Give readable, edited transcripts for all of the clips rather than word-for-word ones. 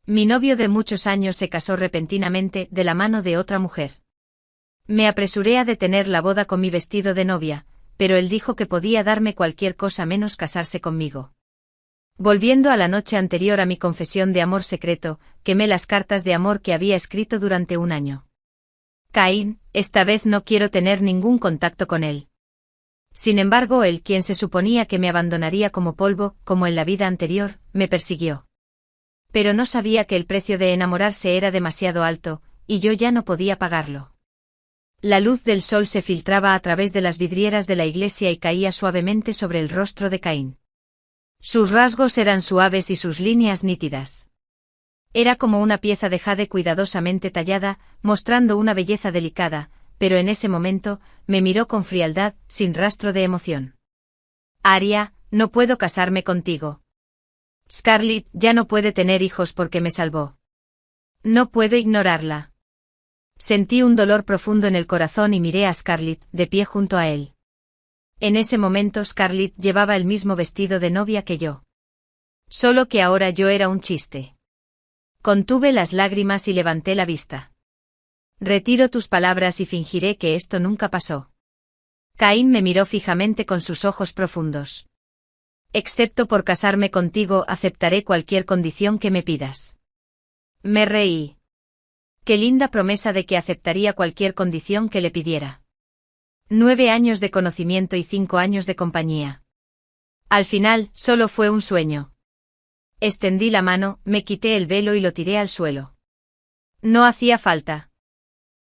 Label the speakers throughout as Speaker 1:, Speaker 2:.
Speaker 1: Mi novio de muchos años se casó repentinamente de la mano de otra mujer. Me apresuré a detener la boda con mi vestido de novia, pero él dijo que podía darme cualquier cosa menos casarse conmigo. Volviendo a la noche anterior a mi confesión de amor secreto, quemé las cartas de amor que había escrito durante un año. Caín, esta vez no quiero tener ningún contacto con él. Sin embargo, él, quien se suponía que me abandonaría como polvo, como en la vida anterior, me persiguió. Pero no sabía que el precio de enamorarse era demasiado alto, y yo ya no podía pagarlo. La luz del sol se filtraba a través de las vidrieras de la iglesia y caía suavemente sobre el rostro de Caín. Sus rasgos eran suaves y sus líneas nítidas. Era como una pieza de jade cuidadosamente tallada, mostrando una belleza delicada, pero en ese momento, me miró con frialdad, sin rastro de emoción. Aria, no puedo casarme contigo. Scarlett ya no puede tener hijos porque me salvó. No puedo ignorarla. Sentí un dolor profundo en el corazón y miré a Scarlett, de pie junto a él. En ese momento Scarlett llevaba el mismo vestido de novia que yo. Solo que ahora yo era un chiste. Contuve las lágrimas y levanté la vista. Retiro tus palabras y fingiré que esto nunca pasó. Caín me miró fijamente con sus ojos profundos. Excepto por casarme contigo, aceptaré cualquier condición que me pidas. Me reí. Qué linda promesa de que aceptaría cualquier condición que le pidiera. 9 años de conocimiento y 5 años de compañía. Al final, solo fue un sueño. Extendí la mano, me quité el velo y lo tiré al suelo. No hacía falta.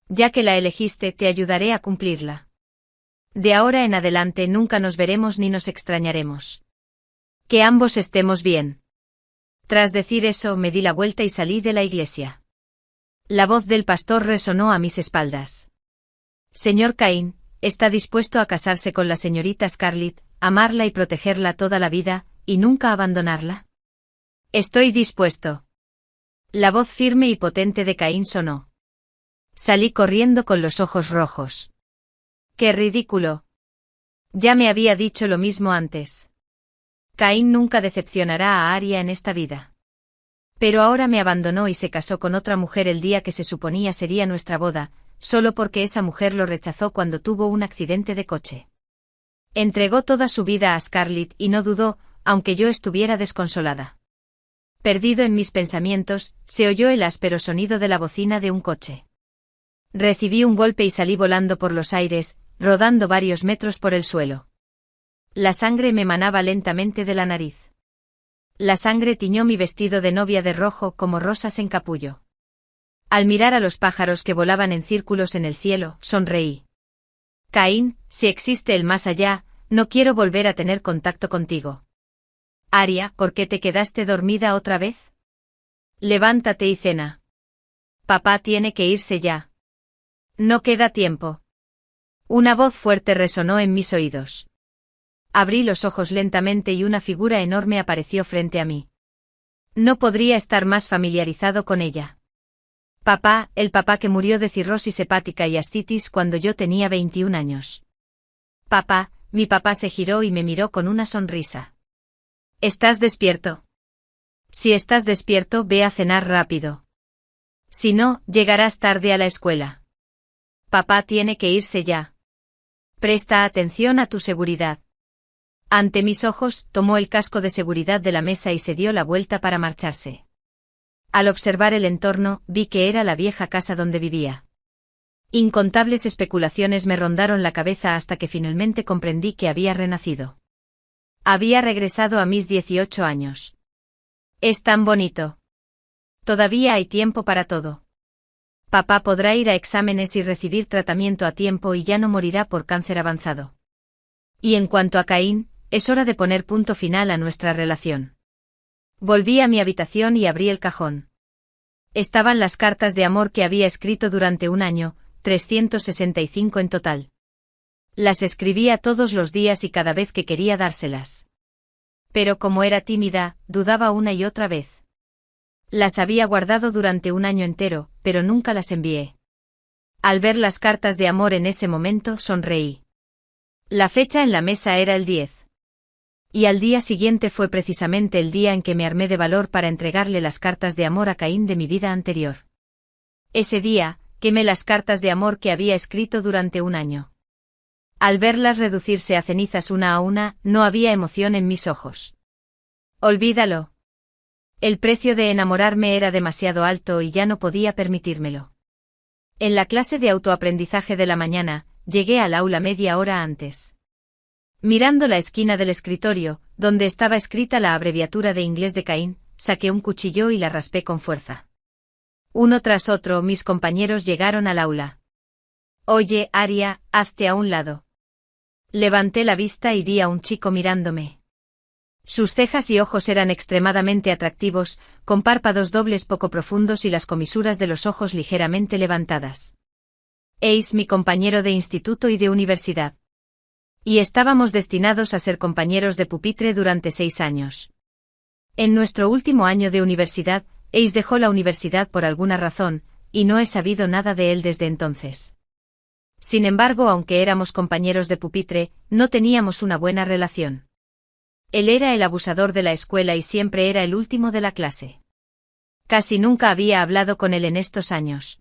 Speaker 1: Ya que la elegiste, te ayudaré a cumplirla. De ahora en adelante nunca nos veremos ni nos extrañaremos. Que ambos estemos bien. Tras decir eso, me di la vuelta y salí de la iglesia. La voz del pastor resonó a mis espaldas. Señor Caín, ¿está dispuesto a casarse con la señorita Scarlett, amarla y protegerla toda la vida, y nunca abandonarla? Estoy dispuesto. La voz firme y potente de Caín sonó. Salí corriendo con los ojos rojos. ¡Qué ridículo! Ya me había dicho lo mismo antes. Caín nunca decepcionará a Aria en esta vida. Pero ahora me abandonó y se casó con otra mujer el día que se suponía sería nuestra boda, solo porque esa mujer lo rechazó cuando tuvo un accidente de coche. Entregó toda su vida a Scarlett y no dudó, aunque yo estuviera desconsolada. Perdido en mis pensamientos, se oyó el áspero sonido de la bocina de un coche. Recibí un golpe y salí volando por los aires, rodando varios metros por el suelo. La sangre me manaba lentamente de la nariz. La sangre tiñó mi vestido de novia de rojo como rosas en capullo. Al mirar a los pájaros que volaban en círculos en el cielo, sonreí. Caín, si existe el más allá, no quiero volver a tener contacto contigo. Aria, ¿por qué te quedaste dormida otra vez? Levántate y cena. Papá tiene que irse ya. No queda tiempo. Una voz fuerte resonó en mis oídos. Abrí los ojos lentamente y una figura enorme apareció frente a mí. No podría estar más familiarizado con ella. Papá, el papá que murió de cirrosis hepática y ascitis cuando yo tenía 21 años. Papá, mi papá se giró y me miró con una sonrisa. ¿Estás despierto? Si estás despierto, ve a cenar rápido. Si no, llegarás tarde a la escuela. Papá tiene que irse ya. Presta atención a tu seguridad. Ante mis ojos, tomó el casco de seguridad de la mesa y se dio la vuelta para marcharse. Al observar el entorno, vi que era la vieja casa donde vivía. Incontables especulaciones me rondaron la cabeza hasta que finalmente comprendí que había renacido. Había regresado a mis 18 años. Es tan bonito. Todavía hay tiempo para todo. Papá podrá ir a exámenes y recibir tratamiento a tiempo y ya no morirá por cáncer avanzado. Y en cuanto a Caín, es hora de poner punto final a nuestra relación. Volví a mi habitación y abrí el cajón. Estaban las cartas de amor que había escrito durante un año, 365 en total. Las escribía todos los días y cada vez que quería dárselas. Pero como era tímida, dudaba una y otra vez. Las había guardado durante un año entero, pero nunca las envié. Al ver las cartas de amor en ese momento, sonreí. La fecha en la mesa era el 10. Y al día siguiente fue precisamente el día en que me armé de valor para entregarle las cartas de amor a Caín de mi vida anterior. Ese día, quemé las cartas de amor que había escrito durante un año. Al verlas reducirse a cenizas una a una, no había emoción en mis ojos. Olvídalo. El precio de enamorarme era demasiado alto y ya no podía permitírmelo. En la clase de autoaprendizaje de la mañana, llegué al aula media hora antes. Mirando la esquina del escritorio, donde estaba escrita la abreviatura de inglés de Caín, saqué un cuchillo y la raspé con fuerza. Uno tras otro mis compañeros llegaron al aula. Oye, Aria, hazte a un lado. Levanté la vista y vi a un chico mirándome. Sus cejas y ojos eran extremadamente atractivos, con párpados dobles poco profundos y las comisuras de los ojos ligeramente levantadas. Es mi compañero de instituto y de universidad. Y estábamos destinados a ser compañeros de pupitre durante 6 años. En nuestro último año de universidad, Ace dejó la universidad por alguna razón, y no he sabido nada de él desde entonces. Sin embargo, aunque éramos compañeros de pupitre, no teníamos una buena relación. Él era el abusador de la escuela y siempre era el último de la clase. Casi nunca había hablado con él en estos años.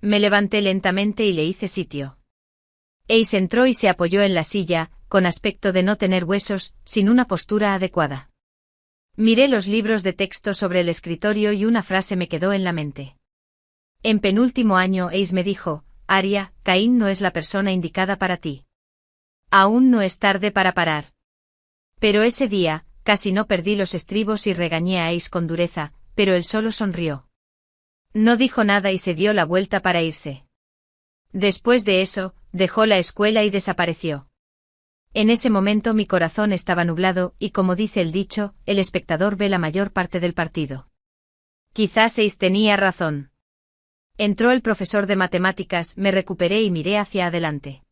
Speaker 1: Me levanté lentamente y le hice sitio. Ace entró y se apoyó en la silla, con aspecto de no tener huesos, sin una postura adecuada. Miré los libros de texto sobre el escritorio y una frase me quedó en la mente. En penúltimo año Ace me dijo, Aria, Caín no es la persona indicada para ti. Aún no es tarde para parar. Pero ese día, casi no perdí los estribos y regañé a Ace con dureza, pero él solo sonrió. No dijo nada y se dio la vuelta para irse. Después de eso, dejó la escuela y desapareció. En ese momento mi corazón estaba nublado y, como dice el dicho, el espectador ve la mayor parte del partido. Quizás Ace tenía razón. Entró el profesor de matemáticas, me recuperé y miré hacia adelante.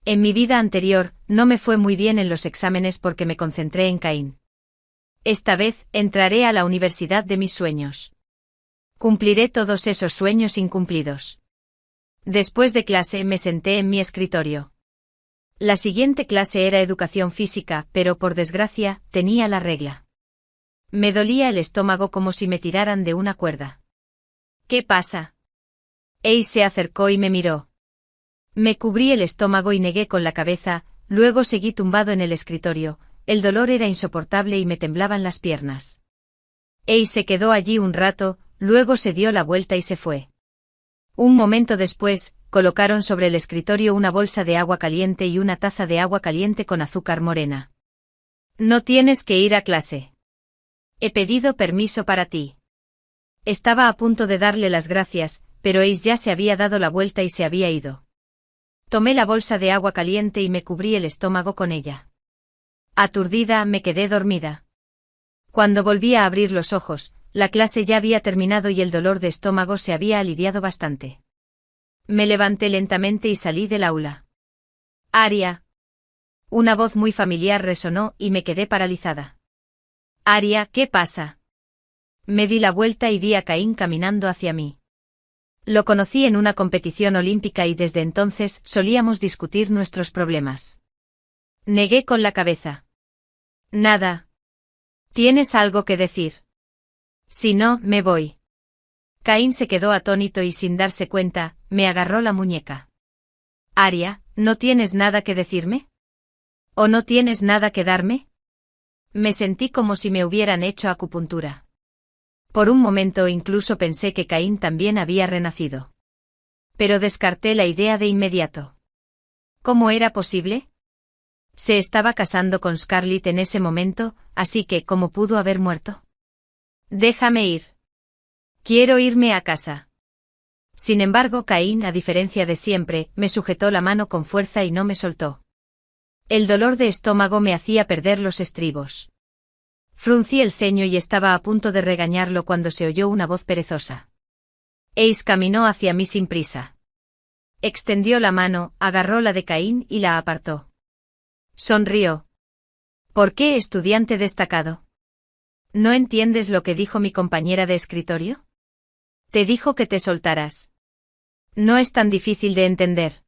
Speaker 1: En mi vida anterior, no me fue muy bien en los exámenes porque me concentré en Caín. Esta vez, entraré a la universidad de mis sueños. Cumpliré todos esos sueños incumplidos. Después de clase me senté en mi escritorio. La siguiente clase era educación física, pero por desgracia, tenía la regla. Me dolía el estómago como si me tiraran de una cuerda. ¿Qué pasa? Ace se acercó y me miró. Me cubrí el estómago y negué con la cabeza, luego seguí tumbado en el escritorio, el dolor era insoportable y me temblaban las piernas. Ace se quedó allí un rato, luego se dio la vuelta y se fue. Un momento después, colocaron sobre el escritorio una bolsa de agua caliente y una taza de agua caliente con azúcar morena. No tienes que ir a clase. He pedido permiso para ti. Estaba a punto de darle las gracias, pero Ace ya se había dado la vuelta y se había ido. Tomé la bolsa de agua caliente y me cubrí el estómago con ella. Aturdida, me quedé dormida. Cuando volví a abrir los ojos, la clase ya había terminado y el dolor de estómago se había aliviado bastante. Me levanté lentamente y salí del aula. Aria. Una voz muy familiar resonó y me quedé paralizada. Aria, ¿qué pasa? Me di la vuelta y vi a Caín caminando hacia mí. Lo conocí en una competición olímpica y desde entonces solíamos discutir nuestros problemas. Negué con la cabeza. Nada. ¿Tienes algo que decir? Si no, me voy. Caín se quedó atónito y sin darse cuenta, me agarró la muñeca. Aria, ¿no tienes nada que decirme? ¿O no tienes nada que darme? Me sentí como si me hubieran hecho acupuntura. Por un momento incluso pensé que Caín también había renacido. Pero descarté la idea de inmediato. ¿Cómo era posible? Se estaba casando con Scarlett en ese momento, así que ¿cómo pudo haber muerto? Déjame ir. Quiero irme a casa. Sin embargo, Caín, a diferencia de siempre, me sujetó la mano con fuerza y no me soltó. El dolor de estómago me hacía perder los estribos. Fruncí el ceño y estaba a punto de regañarlo cuando se oyó una voz perezosa. Ace caminó hacia mí sin prisa. Extendió la mano, agarró la de Caín y la apartó. Sonrió. ¿Por qué estudiante destacado? ¿No entiendes lo que dijo mi compañera de escritorio? Te dijo que te soltaras. No es tan difícil de entender.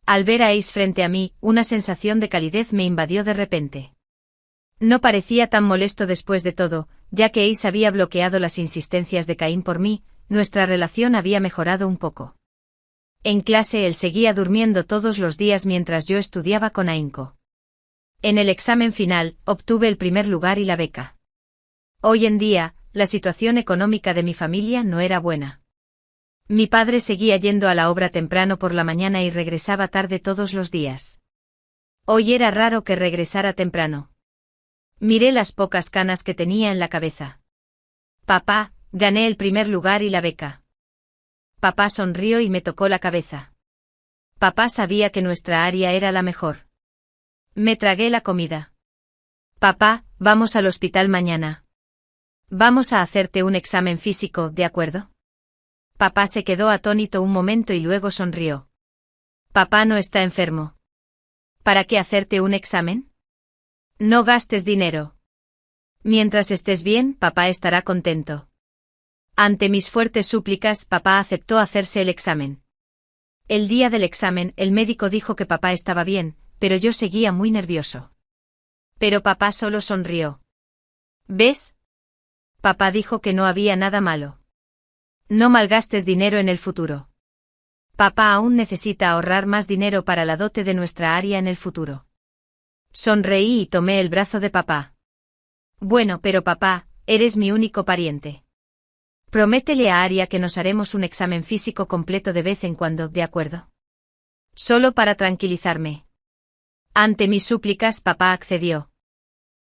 Speaker 1: Al ver a Ace frente a mí, una sensación de calidez me invadió de repente. No parecía tan molesto después de todo, ya que Ace había bloqueado las insistencias de Caín por mí, nuestra relación había mejorado un poco. En clase él seguía durmiendo todos los días mientras yo estudiaba con ahínco. En el examen final, obtuve el primer lugar y la beca. Hoy en día, la situación económica de mi familia no era buena. Mi padre seguía yendo a la obra temprano por la mañana y regresaba tarde todos los días. Hoy era raro que regresara temprano. Miré las pocas canas que tenía en la cabeza. Papá, gané el primer lugar y la beca. Papá sonrió y me tocó la cabeza. Papá sabía que nuestra área era la mejor. Me tragué la comida. Papá, vamos al hospital mañana. Vamos a hacerte un examen físico, ¿de acuerdo? Papá se quedó atónito un momento y luego sonrió. Papá no está enfermo. ¿Para qué hacerte un examen? No gastes dinero. Mientras estés bien, papá estará contento. Ante mis fuertes súplicas, papá aceptó hacerse el examen. El día del examen, el médico dijo que papá estaba bien, pero yo seguía muy nervioso. Pero papá solo sonrió. ¿Ves? Papá dijo que no había nada malo. No malgastes dinero en el futuro. Papá aún necesita ahorrar más dinero para la dote de nuestra área en el futuro. Sonreí y tomé el brazo de papá. Bueno, pero papá, eres mi único pariente. Prométele a Aria que nos haremos un examen físico completo de vez en cuando, ¿de acuerdo? Solo para tranquilizarme. Ante mis súplicas, papá accedió.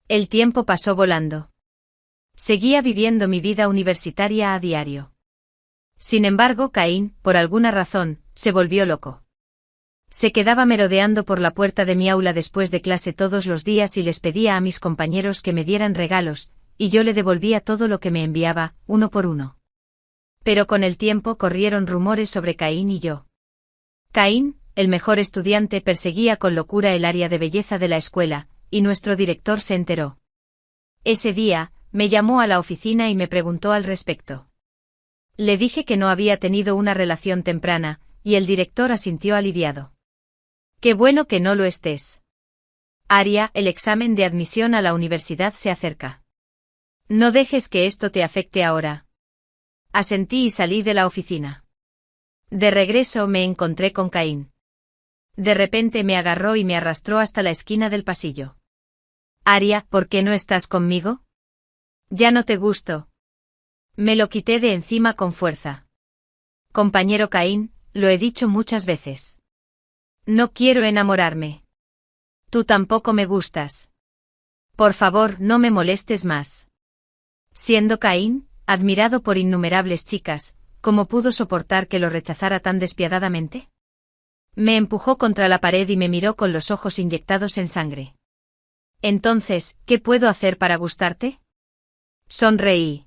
Speaker 1: El tiempo pasó volando. Seguía viviendo mi vida universitaria a diario. Sin embargo, Caín, por alguna razón, se volvió loco. Se quedaba merodeando por la puerta de mi aula después de clase todos los días y les pedía a mis compañeros que me dieran regalos, y yo le devolvía todo lo que me enviaba, uno por uno. Pero con el tiempo corrieron rumores sobre Caín y yo. Caín, el mejor estudiante, perseguía con locura el área de belleza de la escuela, y nuestro director se enteró. Ese día, me llamó a la oficina y me preguntó al respecto. Le dije que no había tenido una relación temprana, y el director asintió aliviado. Qué bueno que no lo estés. Aria, el examen de admisión a la universidad se acerca. No dejes que esto te afecte ahora. Asentí y salí de la oficina. De regreso me encontré con Caín. De repente me agarró y me arrastró hasta la esquina del pasillo. Aria, ¿por qué no estás conmigo? Ya no te gusto. Me lo quité de encima con fuerza. Compañero Caín, lo he dicho muchas veces. No quiero enamorarme. Tú tampoco me gustas. Por favor, no me molestes más. Siendo Caín, admirado por innumerables chicas, ¿cómo pudo soportar que lo rechazara tan despiadadamente? Me empujó contra la pared y me miró con los ojos inyectados en sangre. Entonces, ¿qué puedo hacer para gustarte? Sonreí.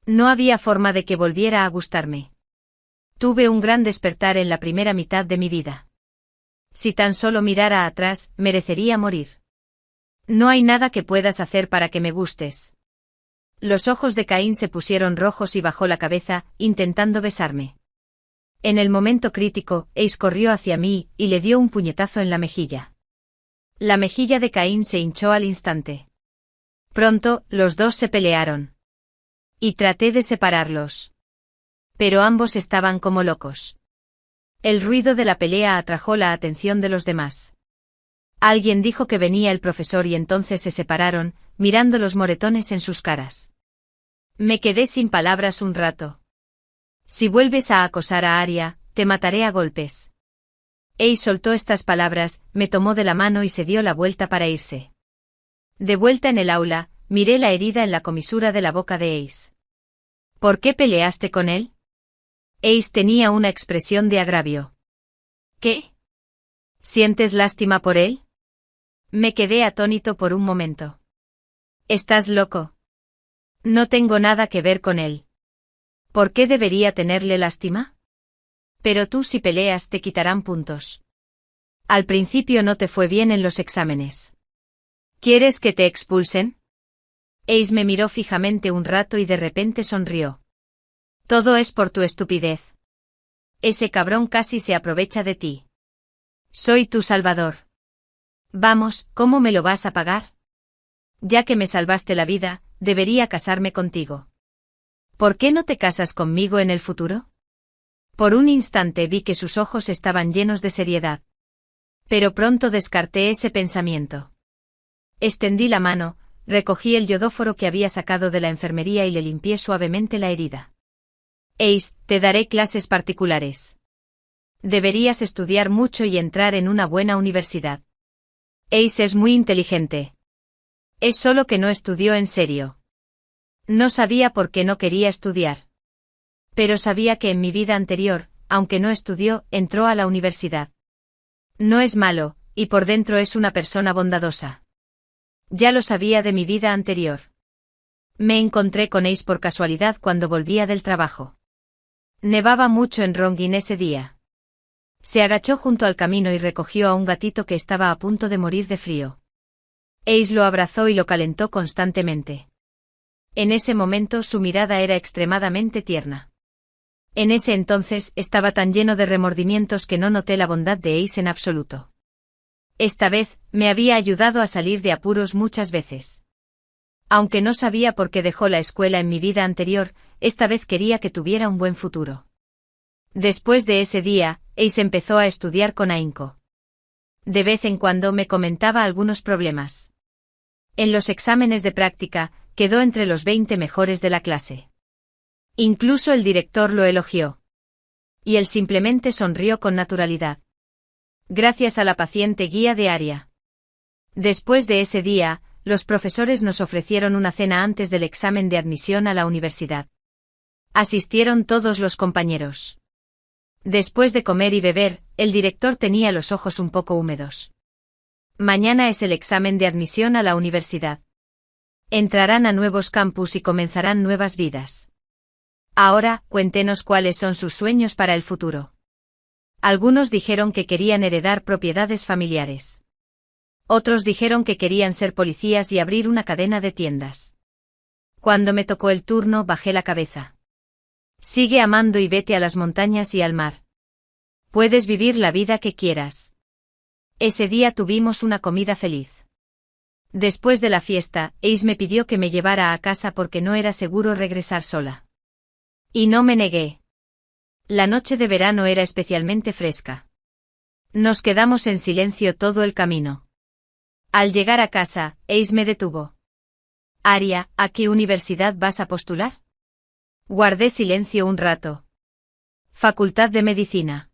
Speaker 1: No había forma de que volviera a gustarme. Tuve un gran despertar en la primera mitad de mi vida. Si tan solo mirara atrás, merecería morir. No hay nada que puedas hacer para que me gustes. Los ojos de Caín se pusieron rojos y bajó la cabeza, intentando besarme. En el momento crítico, Ace corrió hacia mí y le dio un puñetazo en la mejilla. La mejilla de Caín se hinchó al instante. Pronto, los dos se pelearon. Y traté de separarlos. Pero ambos estaban como locos. El ruido de la pelea atrajo la atención de los demás. Alguien dijo que venía el profesor y entonces se separaron, mirando los moretones en sus caras. Me quedé sin palabras un rato. Si vuelves a acosar a Aria, te mataré a golpes. Ace soltó estas palabras, me tomó de la mano y se dio la vuelta para irse. De vuelta en el aula, miré la herida en la comisura de la boca de Ace. ¿Por qué peleaste con él? Ace tenía una expresión de agravio. ¿Qué? ¿Sientes lástima por él? Me quedé atónito por un momento. ¿Estás loco? No tengo nada que ver con él. ¿Por qué debería tenerle lástima? Pero tú si peleas te quitarán puntos. Al principio no te fue bien en los exámenes. ¿Quieres que te expulsen? Ace me miró fijamente un rato y de repente sonrió. Todo es por tu estupidez. Ese cabrón casi se aprovecha de ti. Soy tu salvador. Vamos, ¿cómo me lo vas a pagar? Ya que me salvaste la vida, debería casarme contigo. ¿Por qué no te casas conmigo en el futuro? Por un instante vi que sus ojos estaban llenos de seriedad. Pero pronto descarté ese pensamiento. Extendí la mano, recogí el yodóforo que había sacado de la enfermería y le limpié suavemente la herida. Ace, te daré clases particulares. Deberías estudiar mucho y entrar en una buena universidad. Ace es muy inteligente. Es solo que no estudió en serio. No sabía por qué no quería estudiar. Pero sabía que en mi vida anterior, aunque no estudió, entró a la universidad. No es malo, y por dentro es una persona bondadosa. Ya lo sabía de mi vida anterior. Me encontré con Ace por casualidad cuando volvía del trabajo. Nevaba mucho en Ronguin ese día. Se agachó junto al camino y recogió a un gatito que estaba a punto de morir de frío. Ace lo abrazó y lo calentó constantemente. En ese momento su mirada era extremadamente tierna. En ese entonces estaba tan lleno de remordimientos que no noté la bondad de Ace en absoluto. Esta vez, me había ayudado a salir de apuros muchas veces. Aunque no sabía por qué dejó la escuela en mi vida anterior, esta vez quería que tuviera un buen futuro. Después de ese día, Ace empezó a estudiar con ahínco. De vez en cuando me comentaba algunos problemas. En los exámenes de práctica, quedó entre los 20 mejores de la clase. Incluso el director lo elogió. Y él simplemente sonrió con naturalidad. Gracias a la paciente guía de Aria. Después de ese día, los profesores nos ofrecieron una cena antes del examen de admisión a la universidad. Asistieron todos los compañeros. Después de comer y beber, el director tenía los ojos un poco húmedos. Mañana es el examen de admisión a la universidad. Entrarán a nuevos campus y comenzarán nuevas vidas. Ahora, cuéntenos cuáles son sus sueños para el futuro. Algunos dijeron que querían heredar propiedades familiares. Otros dijeron que querían ser policías y abrir una cadena de tiendas. Cuando me tocó el turno, bajé la cabeza. Sigue amando y vete a las montañas y al mar. Puedes vivir la vida que quieras. Ese día tuvimos una comida feliz. Después de la fiesta, Ace me pidió que me llevara a casa porque no era seguro regresar sola. Y no me negué. La noche de verano era especialmente fresca. Nos quedamos en silencio todo el camino. Al llegar a casa, Ace me detuvo. Aria, ¿a qué universidad vas a postular? Guardé silencio un rato. Facultad de Medicina.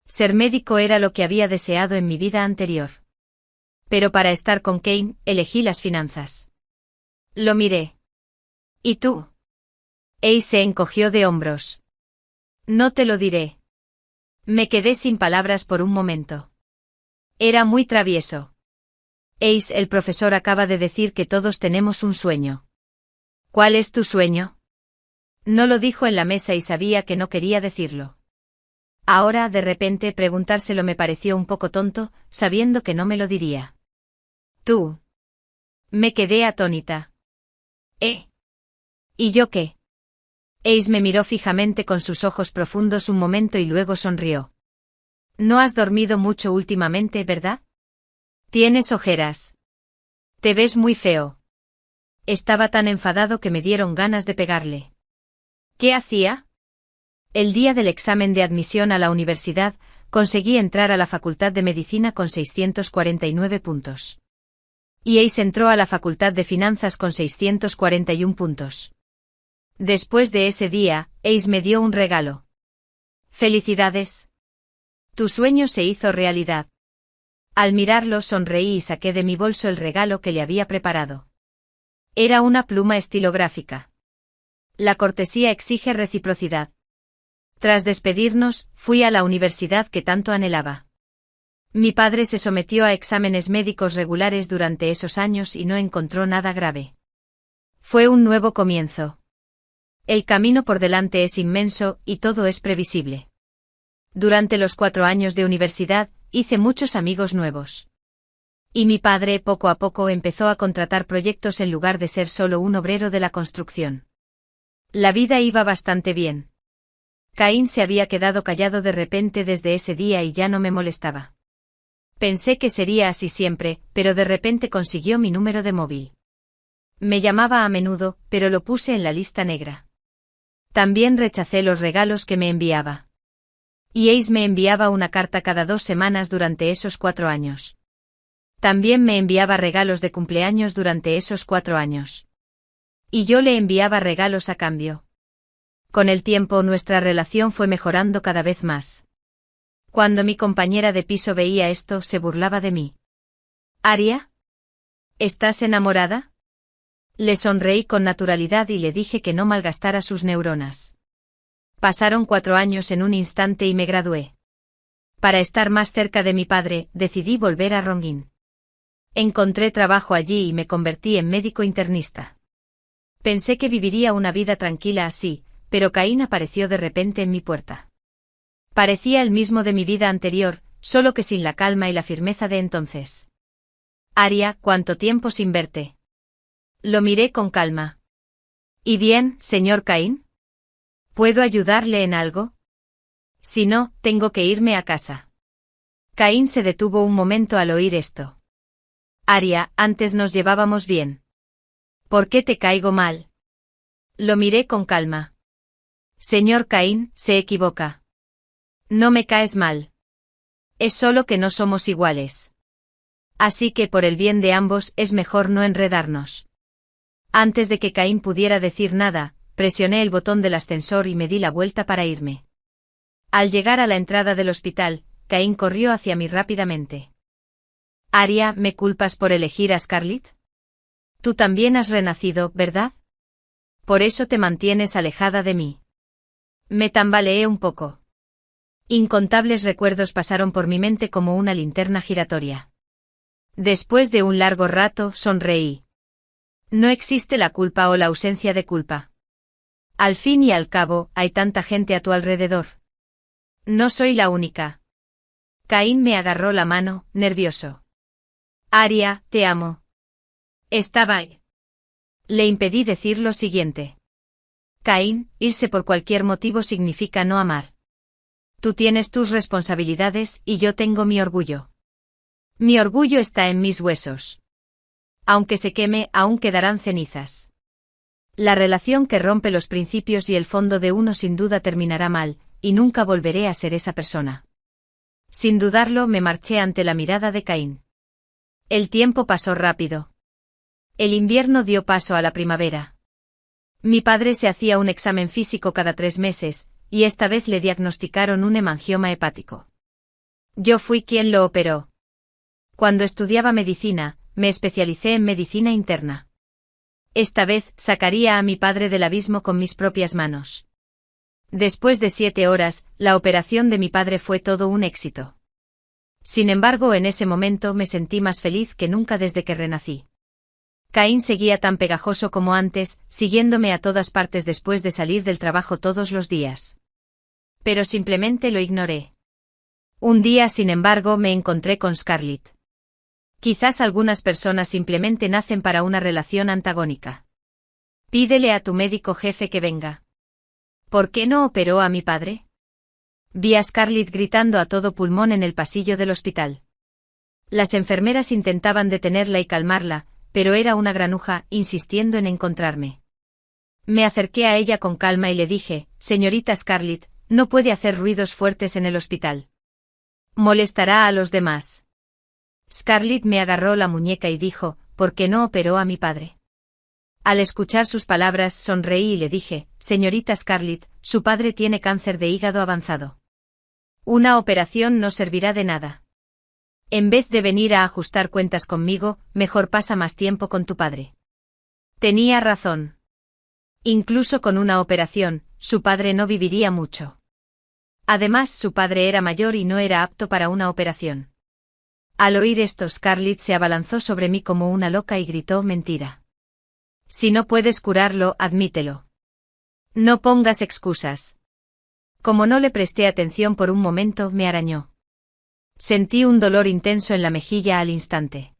Speaker 1: Ser médico era lo que había deseado en mi vida anterior. Pero para estar con Kane, elegí las finanzas. Lo miré. ¿Y tú? Ace se encogió de hombros. No te lo diré. Me quedé sin palabras por un momento. Era muy travieso. Ace, el profesor acaba de decir que todos tenemos un sueño. ¿Cuál es tu sueño? No lo dijo en la mesa y sabía que no quería decirlo. Ahora, de repente, preguntárselo me pareció un poco tonto, sabiendo que no me lo diría. Tú. Me quedé atónita. ¿Y yo qué? Ace me miró fijamente con sus ojos profundos un momento y luego sonrió. No has dormido mucho últimamente, ¿verdad? Tienes ojeras. Te ves muy feo. Estaba tan enfadado que me dieron ganas de pegarle. ¿Qué hacía? El día del examen de admisión a la universidad, conseguí entrar a la Facultad de Medicina con 649 puntos. Y Ace entró a la Facultad de Finanzas con 641 puntos. Después de ese día, Ace me dio un regalo. ¡Felicidades! Tu sueño se hizo realidad. Al mirarlo sonreí y saqué de mi bolso el regalo que le había preparado. Era una pluma estilográfica. La cortesía exige reciprocidad. Tras despedirnos, fui a la universidad que tanto anhelaba. Mi padre se sometió a exámenes médicos regulares durante esos años y no encontró nada grave. Fue un nuevo comienzo. El camino por delante es inmenso y todo es previsible. Durante los 4 años de universidad, hice muchos amigos nuevos. Y mi padre poco a poco empezó a contratar proyectos en lugar de ser solo un obrero de la construcción. La vida iba bastante bien. Caín se había quedado callado de repente desde ese día y ya no me molestaba. Pensé que sería así siempre, pero de repente consiguió mi número de móvil. Me llamaba a menudo, pero lo puse en la lista negra. También rechacé los regalos que me enviaba. Y Ace me enviaba una carta cada 2 semanas durante esos 4 años. También me enviaba regalos de cumpleaños durante esos 4 años. Y yo le enviaba regalos a cambio. Con el tiempo nuestra relación fue mejorando cada vez más. Cuando mi compañera de piso veía esto, se burlaba de mí. ¿Aria? ¿Estás enamorada? Le sonreí con naturalidad y le dije que no malgastara sus neuronas. Pasaron 4 años en un instante y me gradué. Para estar más cerca de mi padre, decidí volver a Rongin. Encontré trabajo allí y me convertí en médico internista. Pensé que viviría una vida tranquila así, pero Caín apareció de repente en mi puerta. Parecía el mismo de mi vida anterior, solo que sin la calma y la firmeza de entonces. Aria, ¿cuánto tiempo sin verte? Lo miré con calma. ¿Y bien, señor Caín? ¿Puedo ayudarle en algo? Si no, tengo que irme a casa. Caín se detuvo un momento al oír esto. Aria, antes nos llevábamos bien. ¿Por qué te caigo mal? Lo miré con calma. Señor Caín, se equivoca. No me caes mal. Es solo que no somos iguales. Así que por el bien de ambos es mejor no enredarnos. Antes de que Caín pudiera decir nada, presioné el botón del ascensor y me di la vuelta para irme. Al llegar a la entrada del hospital, Caín corrió hacia mí rápidamente. Aria, ¿me culpas por elegir a Scarlett? Tú también has renacido, ¿verdad? Por eso te mantienes alejada de mí. Me tambaleé un poco. Incontables recuerdos pasaron por mi mente como una linterna giratoria. Después de un largo rato, sonreí. No existe la culpa o la ausencia de culpa. Al fin y al cabo, hay tanta gente a tu alrededor. No soy la única. Caín me agarró la mano, nervioso. Aria, te amo. Estaba ahí. Le impedí decir lo siguiente. Caín, irse por cualquier motivo significa no amar. Tú tienes tus responsabilidades y yo tengo mi orgullo. Mi orgullo está en mis huesos. Aunque se queme, aún quedarán cenizas. La relación que rompe los principios y el fondo de uno sin duda terminará mal, y nunca volveré a ser esa persona. Sin dudarlo, me marché ante la mirada de Caín. El tiempo pasó rápido. El invierno dio paso a la primavera. Mi padre se hacía un examen físico cada 3 meses, y esta vez le diagnosticaron un hemangioma hepático. Yo fui quien lo operó. Cuando estudiaba medicina, me especialicé en medicina interna. Esta vez, sacaría a mi padre del abismo con mis propias manos. Después de 7 horas, la operación de mi padre fue todo un éxito. Sin embargo, en ese momento me sentí más feliz que nunca desde que renací. Caín seguía tan pegajoso como antes, siguiéndome a todas partes después de salir del trabajo todos los días. Pero simplemente lo ignoré. Un día, sin embargo, me encontré con Scarlett. Quizás algunas personas simplemente nacen para una relación antagónica. Pídele a tu médico jefe que venga. ¿Por qué no operó a mi padre? Vi a Scarlett gritando a todo pulmón en el pasillo del hospital. Las enfermeras intentaban detenerla y calmarla, pero era una granuja, insistiendo en encontrarme. Me acerqué a ella con calma y le dije, señorita Scarlett, no puede hacer ruidos fuertes en el hospital. Molestará a los demás. Scarlett me agarró la muñeca y dijo, ¿por qué no operó a mi padre? Al escuchar sus palabras sonreí y le dije, señorita Scarlett, su padre tiene cáncer de hígado avanzado. Una operación no servirá de nada. En vez de venir a ajustar cuentas conmigo, mejor pasa más tiempo con tu padre. Tenía razón. Incluso con una operación, su padre no viviría mucho. Además, su padre era mayor y no era apto para una operación. Al oír esto, Scarlett se abalanzó sobre mí como una loca y gritó, mentira. Si no puedes curarlo, admítelo. No pongas excusas. Como no le presté atención por un momento, me arañó. Sentí un dolor intenso en la mejilla al instante.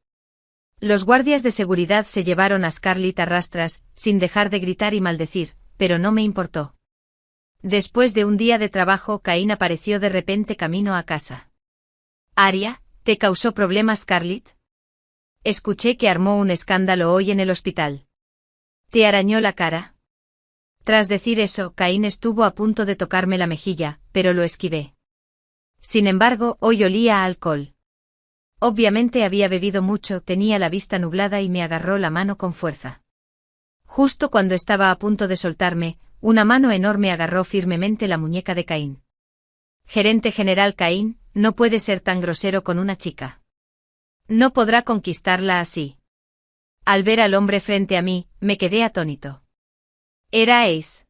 Speaker 1: Los guardias de seguridad se llevaron a Scarlett a rastras, sin dejar de gritar y maldecir, pero no me importó. Después de un día de trabajo, Caín apareció de repente camino a casa. Aria, ¿te causó problemas Scarlett? Escuché que armó un escándalo hoy en el hospital. ¿Te arañó la cara? Tras decir eso, Caín estuvo a punto de tocarme la mejilla, pero lo esquivé. Sin embargo, hoy olía a alcohol. Obviamente había bebido mucho, tenía la vista nublada y me agarró la mano con fuerza. Justo cuando estaba a punto de soltarme, una mano enorme agarró firmemente la muñeca de Caín. Gerente general Caín, no puede ser tan grosero con una chica. No podrá conquistarla así. Al ver al hombre frente a mí, me quedé atónito. Era Ace.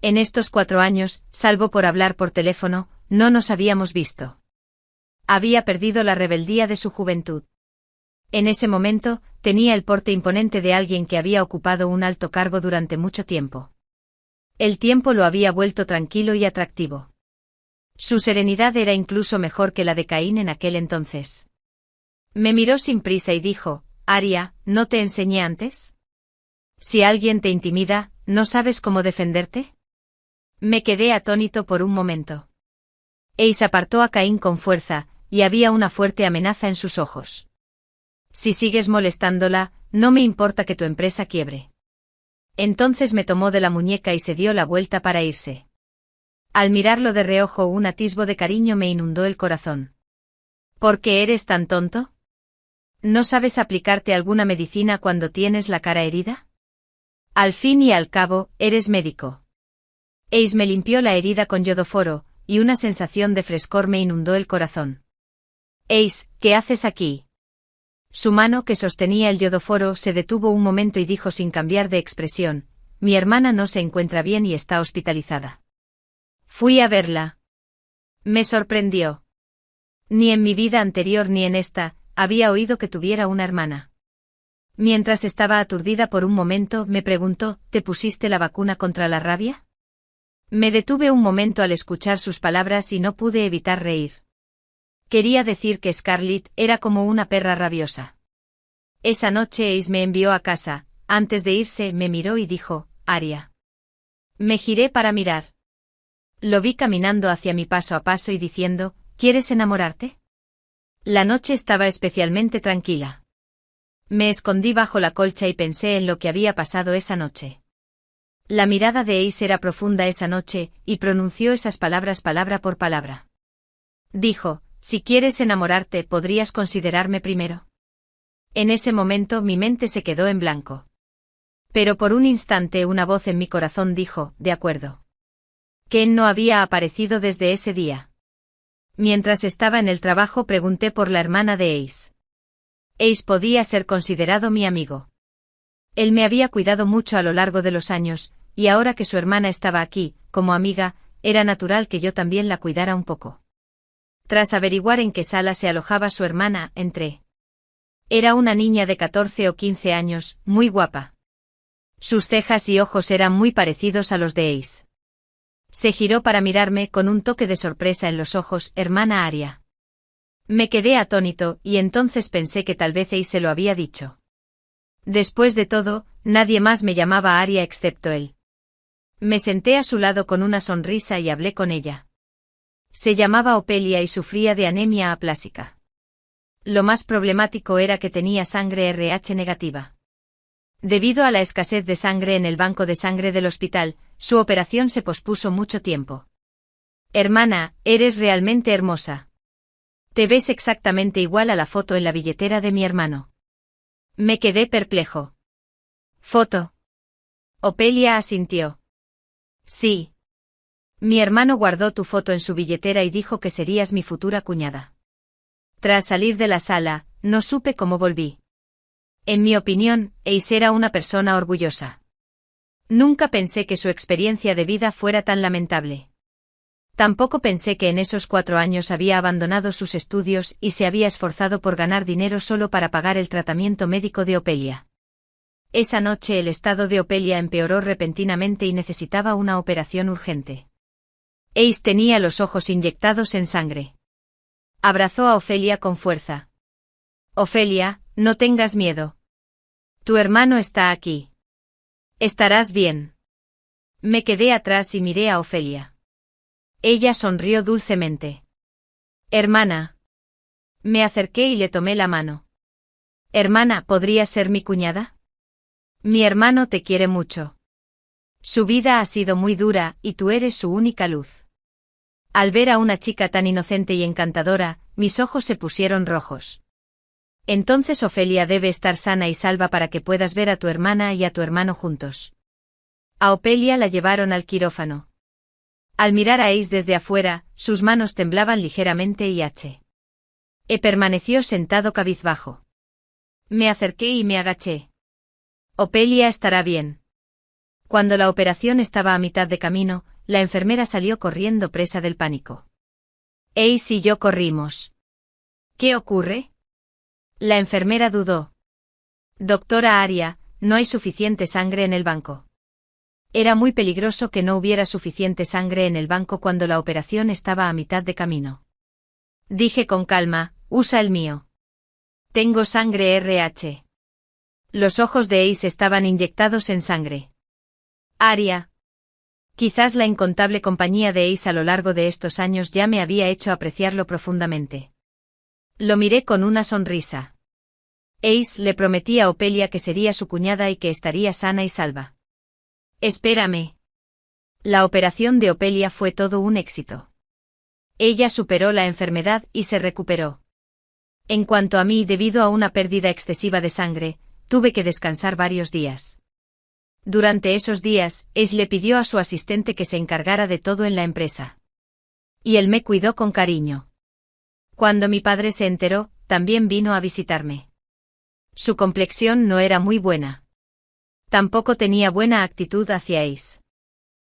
Speaker 1: En estos 4 años, salvo por hablar por teléfono, no nos habíamos visto. Había perdido la rebeldía de su juventud. En ese momento, tenía el porte imponente de alguien que había ocupado un alto cargo durante mucho tiempo. El tiempo lo había vuelto tranquilo y atractivo. Su serenidad era incluso mejor que la de Caín en aquel entonces. Me miró sin prisa y dijo, «Aria, ¿no te enseñé antes? Si alguien te intimida, ¿no sabes cómo defenderte?» Me quedé atónito por un momento. Ace apartó a Caín con fuerza, y había una fuerte amenaza en sus ojos. «Si sigues molestándola, no me importa que tu empresa quiebre». Entonces me tomó de la muñeca y se dio la vuelta para irse. Al mirarlo de reojo, un atisbo de cariño me inundó el corazón. ¿Por qué eres tan tonto? ¿No sabes aplicarte alguna medicina cuando tienes la cara herida? Al fin y al cabo, eres médico. Ace me limpió la herida con yodoforo, y una sensación de frescor me inundó el corazón. Ace, ¿qué haces aquí? Su mano que sostenía el yodoforo se detuvo un momento y dijo sin cambiar de expresión, mi hermana no se encuentra bien y está hospitalizada. Fui a verla. Me sorprendió. Ni en mi vida anterior ni en esta, había oído que tuviera una hermana. Mientras estaba aturdida por un momento, me preguntó, ¿te pusiste la vacuna contra la rabia? Me detuve un momento al escuchar sus palabras y no pude evitar reír. Quería decir que Scarlett era como una perra rabiosa. Esa noche Ace me envió a casa, antes de irse me miró y dijo, Aria. Me giré para mirar. Lo vi caminando hacia mí paso a paso y diciendo, ¿quieres enamorarte? La noche estaba especialmente tranquila. Me escondí bajo la colcha y pensé en lo que había pasado esa noche. La mirada de Ace era profunda esa noche, y pronunció esas palabras palabra por palabra. Dijo, si quieres enamorarte, ¿podrías considerarme primero? En ese momento mi mente se quedó en blanco. Pero por un instante una voz en mi corazón dijo, de acuerdo. Ken no había aparecido desde ese día. Mientras estaba en el trabajo pregunté por la hermana de Ace. Ace podía ser considerado mi amigo. Él me había cuidado mucho a lo largo de los años, y ahora que su hermana estaba aquí, como amiga, era natural que yo también la cuidara un poco. Tras averiguar en qué sala se alojaba su hermana, entré. Era una niña de 14 o 15 años, muy guapa. Sus cejas y ojos eran muy parecidos a los de Ace. Se giró para mirarme con un toque de sorpresa en los ojos, hermana Aria. Me quedé atónito, y entonces pensé que tal vez Ace se lo había dicho. Después de todo, nadie más me llamaba Aria excepto él. Me senté a su lado con una sonrisa y hablé con ella. Se llamaba Opelia y sufría de anemia aplásica. Lo más problemático era que tenía sangre RH negativa. Debido a la escasez de sangre en el banco de sangre del hospital, su operación se pospuso mucho tiempo. Hermana, eres realmente hermosa. Te ves exactamente igual a la foto en la billetera de mi hermano. Me quedé perplejo. ¿Foto? Opelia asintió. Sí. Mi hermano guardó tu foto en su billetera y dijo que serías mi futura cuñada. Tras salir de la sala, no supe cómo volví. En mi opinión, Ace era una persona orgullosa. Nunca pensé que su experiencia de vida fuera tan lamentable. Tampoco pensé que en esos 4 años había abandonado sus estudios y se había esforzado por ganar dinero solo para pagar el tratamiento médico de Opelia. Esa noche el estado de Opelia empeoró repentinamente y necesitaba una operación urgente. Ace tenía los ojos inyectados en sangre. Abrazó a Ofelia con fuerza. Ofelia, no tengas miedo. Tu hermano está aquí. Estarás bien. Me quedé atrás y miré a Ofelia. Ella sonrió dulcemente. Hermana. Me acerqué y le tomé la mano. Hermana, ¿podrías ser mi cuñada? Mi hermano te quiere mucho. Su vida ha sido muy dura, y tú eres su única luz. Al ver a una chica tan inocente y encantadora, mis ojos se pusieron rojos. Entonces Ofelia debe estar sana y salva para que puedas ver a tu hermana y a tu hermano juntos. A Ofelia la llevaron al quirófano. Al mirar a Ace desde afuera, sus manos temblaban ligeramente y permaneció sentado cabizbajo. Me acerqué y me agaché. Ofelia estará bien. Cuando la operación estaba a mitad de camino, la enfermera salió corriendo presa del pánico. Ace y yo corrimos. ¿Qué ocurre? La enfermera dudó. Doctora Aria, no hay suficiente sangre en el banco. Era muy peligroso que no hubiera suficiente sangre en el banco cuando la operación estaba a mitad de camino. Dije con calma, usa el mío. Tengo sangre RH. Los ojos de Ace estaban inyectados en sangre. Aria. Quizás la incontable compañía de Ace a lo largo de estos años ya me había hecho apreciarlo profundamente. Lo miré con una sonrisa. Ace le prometía a Ofelia que sería su cuñada y que estaría sana y salva. Espérame. La operación de Ofelia fue todo un éxito. Ella superó la enfermedad y se recuperó. En cuanto a mí, debido a una pérdida excesiva de sangre, tuve que descansar varios días. Durante esos días, Ace le pidió a su asistente que se encargara de todo en la empresa. Y él me cuidó con cariño. Cuando mi padre se enteró, también vino a visitarme. Su complexión no era muy buena. Tampoco tenía buena actitud hacia Ace.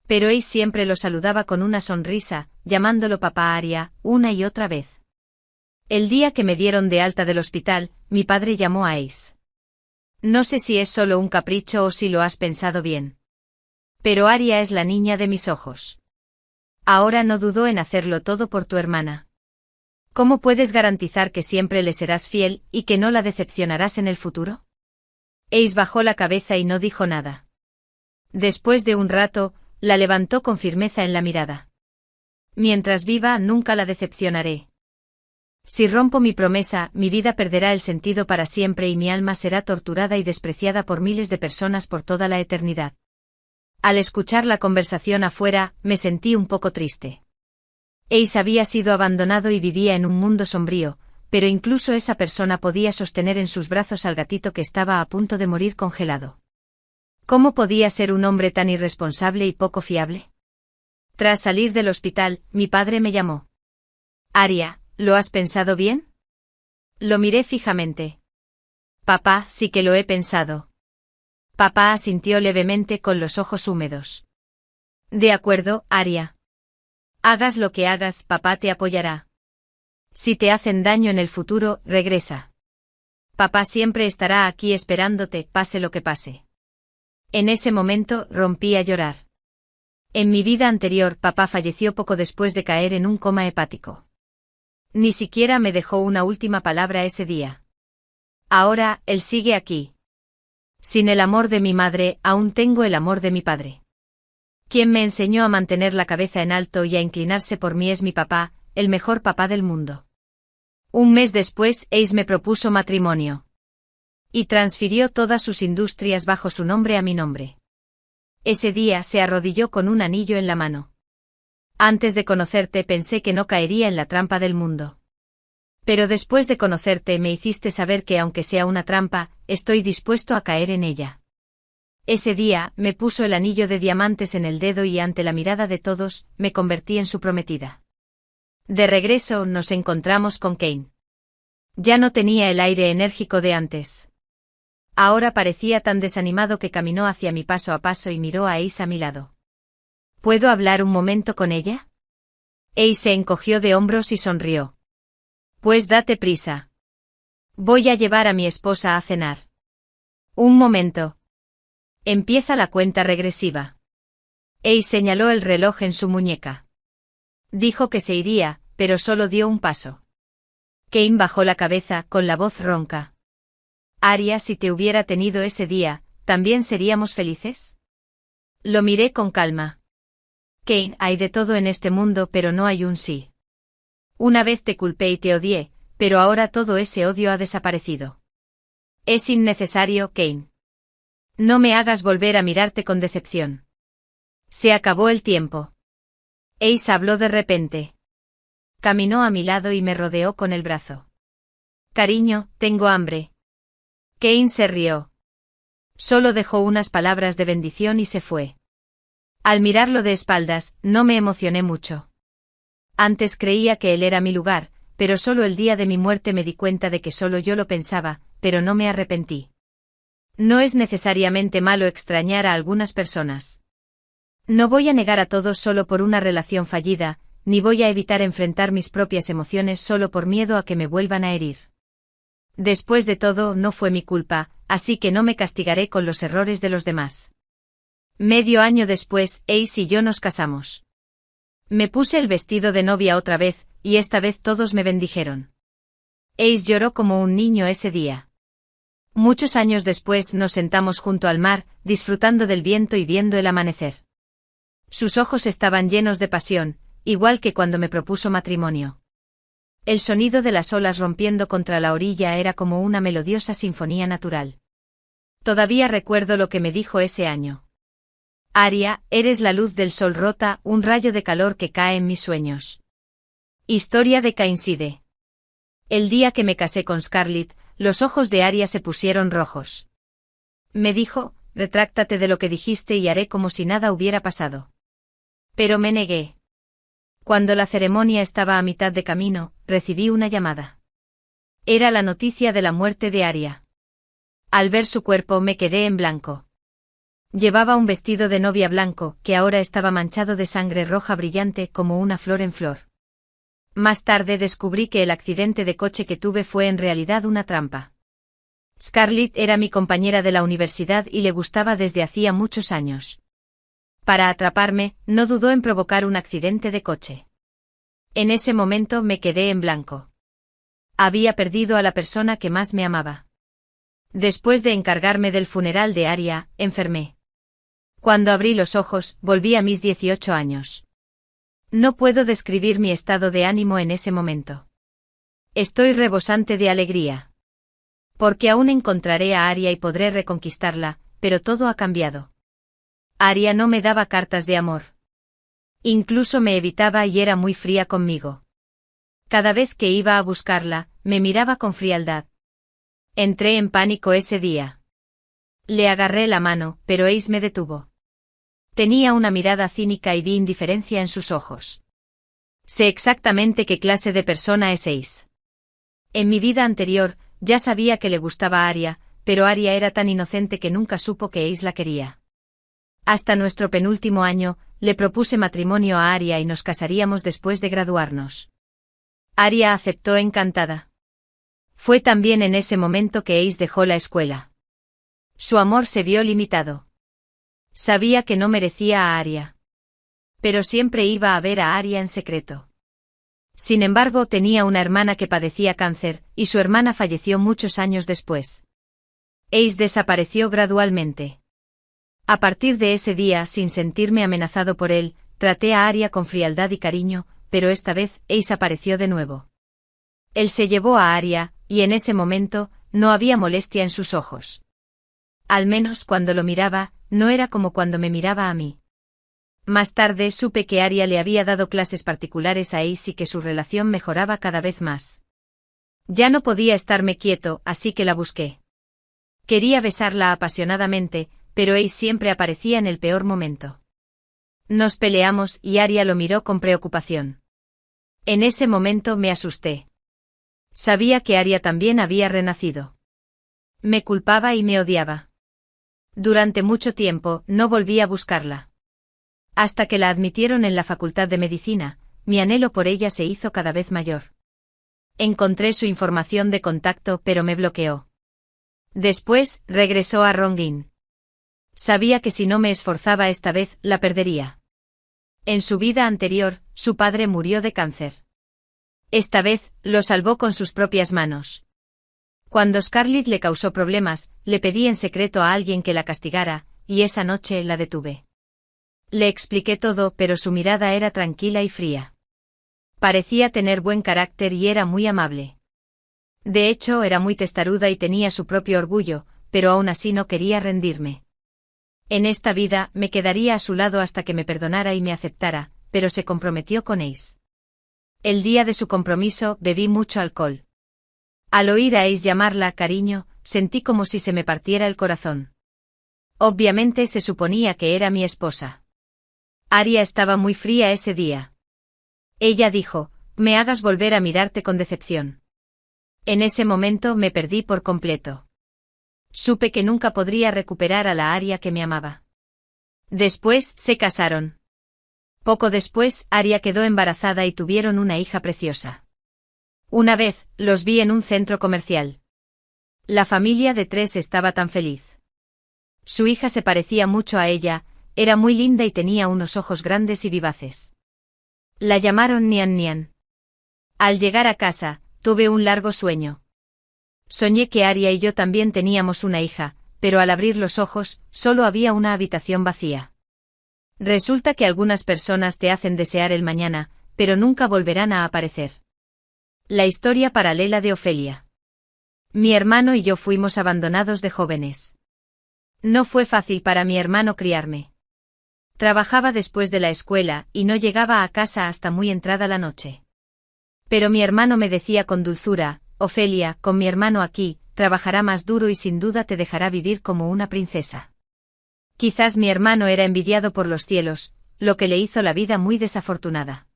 Speaker 1: Pero Ace siempre lo saludaba con una sonrisa, llamándolo papá Aria, una y otra vez. El día que me dieron de alta del hospital, mi padre llamó a Ace. No sé si es solo un capricho o si lo has pensado bien. Pero Aria es la niña de mis ojos. Ahora no dudó en hacerlo todo por tu hermana. ¿Cómo puedes garantizar que siempre le serás fiel y que no la decepcionarás en el futuro? Ace bajó la cabeza y no dijo nada. Después de un rato, la levantó con firmeza en la mirada. Mientras viva, nunca la decepcionaré. Si rompo mi promesa, mi vida perderá el sentido para siempre y mi alma será torturada y despreciada por miles de personas por toda la eternidad. Al escuchar la conversación afuera, me sentí un poco triste. Ace había sido abandonado y vivía en un mundo sombrío, pero incluso esa persona podía sostener en sus brazos al gatito que estaba a punto de morir congelado. ¿Cómo podía ser un hombre tan irresponsable y poco fiable? Tras salir del hospital, mi padre me llamó. Aria, ¿lo has pensado bien? Lo miré fijamente. Papá, sí que lo he pensado. Papá asintió levemente con los ojos húmedos. De acuerdo, Aria. Hagas lo que hagas, papá te apoyará. Si te hacen daño en el futuro, regresa. Papá siempre estará aquí esperándote, pase lo que pase. En ese momento, rompí a llorar. En mi vida anterior, papá falleció poco después de caer en un coma hepático. Ni siquiera me dejó una última palabra ese día. Ahora, él sigue aquí. Sin el amor de mi madre, aún tengo el amor de mi padre. Quien me enseñó a mantener la cabeza en alto y a inclinarse por mí es mi papá, el mejor papá del mundo. Un mes después, Ace me propuso matrimonio. Y transfirió todas sus industrias bajo su nombre a mi nombre. Ese día se arrodilló con un anillo en la mano. Antes de conocerte pensé que no caería en la trampa del mundo. Pero después de conocerte me hiciste saber que aunque sea una trampa, estoy dispuesto a caer en ella. Ese día, me puso el anillo de diamantes en el dedo y ante la mirada de todos, me convertí en su prometida. De regreso, nos encontramos con Kane. Ya no tenía el aire enérgico de antes. Ahora parecía tan desanimado que caminó hacia mí paso a paso y miró a Ace a mi lado. ¿Puedo hablar un momento con ella? Ace se encogió de hombros y sonrió. Pues date prisa. Voy a llevar a mi esposa a cenar. Un momento. Empieza la cuenta regresiva. Ace señaló el reloj en su muñeca. Dijo que se iría, pero solo dio un paso. Kane bajó la cabeza con la voz ronca. Aria, si te hubiera tenido ese día, ¿también seríamos felices? Lo miré con calma. Kane, hay de todo en este mundo, pero no hay un sí. Una vez te culpé y te odié, pero ahora todo ese odio ha desaparecido. Es innecesario, Kane. No me hagas volver a mirarte con decepción. Se acabó el tiempo. Ace habló de repente. Caminó a mi lado y me rodeó con el brazo. Cariño, tengo hambre. Kane se rió. Solo dejó unas palabras de bendición y se fue. Al mirarlo de espaldas, no me emocioné mucho. Antes creía que él era mi lugar, pero solo el día de mi muerte me di cuenta de que solo yo lo pensaba, pero no me arrepentí. No es necesariamente malo extrañar a algunas personas. No voy a negar a todos solo por una relación fallida, ni voy a evitar enfrentar mis propias emociones solo por miedo a que me vuelvan a herir. Después de todo, no fue mi culpa, así que no me castigaré con los errores de los demás. Medio año después, Ace y yo nos casamos. Me puse el vestido de novia otra vez, y esta vez todos me bendijeron. Ace lloró como un niño ese día. Muchos años después nos sentamos junto al mar, disfrutando del viento y viendo el amanecer. Sus ojos estaban llenos de pasión, igual que cuando me propuso matrimonio. El sonido de las olas rompiendo contra la orilla era como una melodiosa sinfonía natural. Todavía recuerdo lo que me dijo ese año. Aria, eres la luz del sol rota, un rayo de calor que cae en mis sueños. Historia de Kainside. El día que me casé con Scarlett, los ojos de Aria se pusieron rojos. Me dijo, retráctate de lo que dijiste y haré como si nada hubiera pasado. Pero me negué. Cuando la ceremonia estaba a mitad de camino, recibí una llamada. Era la noticia de la muerte de Aria. Al ver su cuerpo me quedé en blanco. Llevaba un vestido de novia blanco, que ahora estaba manchado de sangre roja brillante como una flor en flor. Más tarde descubrí que el accidente de coche que tuve fue en realidad una trampa. Scarlett era mi compañera de la universidad y le gustaba desde hacía muchos años. Para atraparme, no dudó en provocar un accidente de coche. En ese momento me quedé en blanco. Había perdido a la persona que más me amaba. Después de encargarme del funeral de Aria, enfermé. Cuando abrí los ojos, volví a mis 18 años. No puedo describir mi estado de ánimo en ese momento. Estoy rebosante de alegría. Porque aún encontraré a Aria y podré reconquistarla, pero todo ha cambiado. Aria no me daba cartas de amor. Incluso me evitaba y era muy fría conmigo. Cada vez que iba a buscarla, me miraba con frialdad. Entré en pánico ese día. Le agarré la mano, pero Ace me detuvo. Tenía una mirada cínica y vi indiferencia en sus ojos. Sé exactamente qué clase de persona es Ace. En mi vida anterior, ya sabía que le gustaba a Aria, pero Aria era tan inocente que nunca supo que Ace la quería. Hasta nuestro penúltimo año, le propuse matrimonio a Aria y nos casaríamos después de graduarnos. Aria aceptó encantada. Fue también en ese momento que Ace dejó la escuela. Su amor se vio limitado. Sabía que no merecía a Aria. Pero siempre iba a ver a Aria en secreto. Sin embargo, tenía una hermana que padecía cáncer, y su hermana falleció muchos años después. Ace desapareció gradualmente. A partir de ese día, sin sentirme amenazado por él, traté a Aria con frialdad y cariño, pero esta vez, Ace apareció de nuevo. Él se llevó a Aria, y en ese momento, no había molestia en sus ojos. Al menos cuando lo miraba, no era como cuando me miraba a mí. Más tarde supe que Aria le había dado clases particulares a Ace y que su relación mejoraba cada vez más. Ya no podía estarme quieto, así que la busqué. Quería besarla apasionadamente, pero Ace siempre aparecía en el peor momento. Nos peleamos y Aria lo miró con preocupación. En ese momento me asusté. Sabía que Aria también había renacido. Me culpaba y me odiaba. Durante mucho tiempo, no volví a buscarla. Hasta que la admitieron en la Facultad de Medicina, mi anhelo por ella se hizo cada vez mayor. Encontré su información de contacto, pero me bloqueó. Después, regresó a Rongin. Sabía que si no me esforzaba esta vez, la perdería. En su vida anterior, su padre murió de cáncer. Esta vez, lo salvó con sus propias manos. Cuando Scarlett le causó problemas, le pedí en secreto a alguien que la castigara, y esa noche la detuve. Le expliqué todo, pero su mirada era tranquila y fría. Parecía tener buen carácter y era muy amable. De hecho, era muy testaruda y tenía su propio orgullo, pero aún así no quería rendirme. En esta vida me quedaría a su lado hasta que me perdonara y me aceptara, pero se comprometió con Ace. El día de su compromiso bebí mucho alcohol. Al oír a Ace llamarla cariño, sentí como si se me partiera el corazón. Obviamente se suponía que era mi esposa. Aria estaba muy fría ese día. Ella dijo, me hagas volver a mirarte con decepción. En ese momento me perdí por completo. Supe que nunca podría recuperar a la Aria que me amaba. Después se casaron. Poco después, Aria quedó embarazada y tuvieron una hija preciosa. Una vez, los vi en un centro comercial. La familia de tres estaba tan feliz. Su hija se parecía mucho a ella, era muy linda y tenía unos ojos grandes y vivaces. La llamaron Nian Nian. Al llegar a casa, tuve un largo sueño. Soñé que Aria y yo también teníamos una hija, pero al abrir los ojos, solo había una habitación vacía. Resulta que algunas personas te hacen desear el mañana, pero nunca volverán a aparecer. La historia paralela de Ofelia. Mi hermano y yo fuimos abandonados de jóvenes. No fue fácil para mi hermano criarme. Trabajaba después de la escuela y no llegaba a casa hasta muy entrada la noche. Pero mi hermano me decía con dulzura, Ofelia, con mi hermano aquí, trabajará más duro y sin duda te dejará vivir como una princesa. Quizás mi hermano era envidiado por los cielos, lo que le hizo la vida muy desafortunada.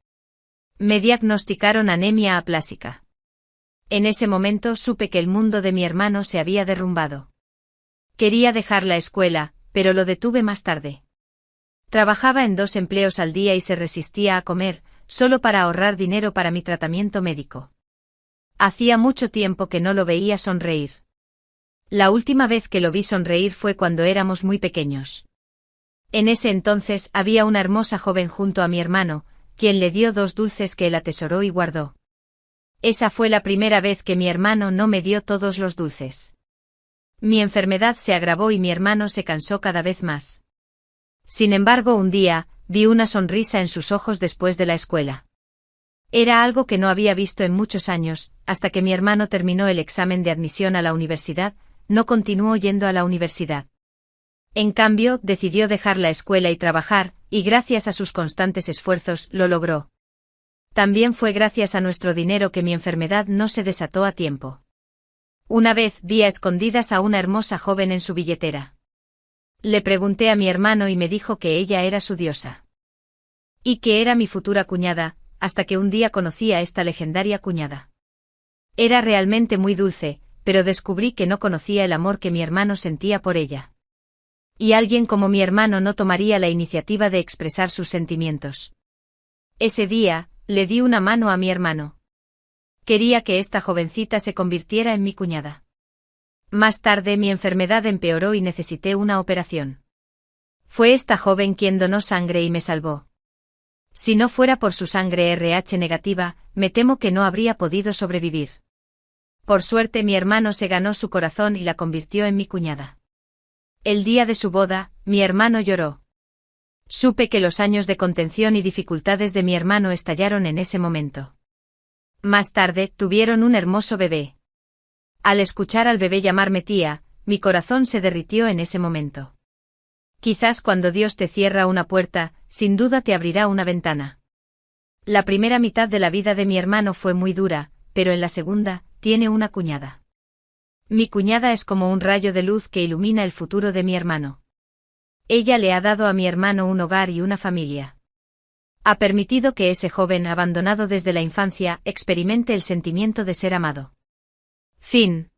Speaker 1: Me diagnosticaron anemia aplásica. En ese momento supe que el mundo de mi hermano se había derrumbado. Quería dejar la escuela, pero lo detuve más tarde. Trabajaba en 2 empleos al día y se resistía a comer, solo para ahorrar dinero para mi tratamiento médico. Hacía mucho tiempo que no lo veía sonreír. La última vez que lo vi sonreír fue cuando éramos muy pequeños. En ese entonces había una hermosa joven junto a mi hermano, quien le dio 2 dulces que él atesoró y guardó. Esa fue la primera vez que mi hermano no me dio todos los dulces. Mi enfermedad se agravó y mi hermano se cansó cada vez más. Sin embargo, un día, vi una sonrisa en sus ojos después de la escuela. Era algo que no había visto en muchos años, hasta que mi hermano terminó el examen de admisión a la universidad, no continuó yendo a la universidad. En cambio, decidió dejar la escuela y trabajar, y gracias a sus constantes esfuerzos, lo logró. También fue gracias a nuestro dinero que mi enfermedad no se desató a tiempo. Una vez vi a escondidas a una hermosa joven en su billetera. Le pregunté a mi hermano y me dijo que ella era su diosa. Y que era mi futura cuñada, hasta que un día conocí a esta legendaria cuñada. Era realmente muy dulce, pero descubrí que no conocía el amor que mi hermano sentía por ella. Y alguien como mi hermano no tomaría la iniciativa de expresar sus sentimientos. Ese día, le di una mano a mi hermano. Quería que esta jovencita se convirtiera en mi cuñada. Más tarde mi enfermedad empeoró y necesité una operación. Fue esta joven quien donó sangre y me salvó. Si no fuera por su sangre RH negativa, me temo que no habría podido sobrevivir. Por suerte mi hermano se ganó su corazón y la convirtió en mi cuñada. El día de su boda, mi hermano lloró. Supe que los años de contención y dificultades de mi hermano estallaron en ese momento. Más tarde, tuvieron un hermoso bebé. Al escuchar al bebé llamarme tía, mi corazón se derritió en ese momento. Quizás cuando Dios te cierra una puerta, sin duda te abrirá una ventana. La primera mitad de la vida de mi hermano fue muy dura, pero en la segunda, tiene una cuñada. Mi cuñada es como un rayo de luz que ilumina el futuro de mi hermano. Ella le ha dado a mi hermano un hogar y una familia. Ha permitido que ese joven abandonado desde la infancia experimente el sentimiento de ser amado. Fin.